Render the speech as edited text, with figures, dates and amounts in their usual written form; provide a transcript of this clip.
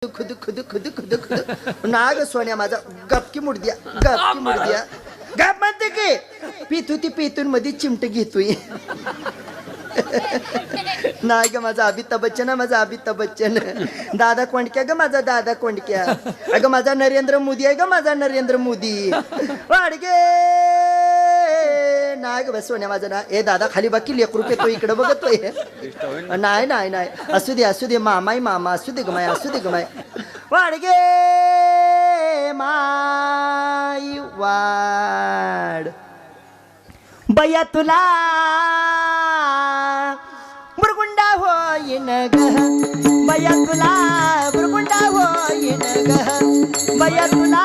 खुद खुद खुद खुद खुद नाग सोन्या माझा गपकी मुडद्या गपकी मुडद्या गप म्हणते की पितू ती पितून मध्ये चिमट घेतोय नाही ग माझा अमिताभ बच्चन माझा अमिताभ बच्चन दादा कोंडक्या ग माझा दादा कोंडक्या अगं माझा नरेंद्र मोदी आहे ग माझा नरेंद्र मोदी वाडगे नाही ग बस सोन्या माझा ना ए दादा खाली बाकी लेकरू तो इकडे बघतोय नाही नाही नाही असू दे मामाई मामा असू दे ग माय असू दे ग माय वाडगे माई वाड बया तुला बुरगुंडा होईन ग बया तुला बुरगुंडा होईन ग बया तुला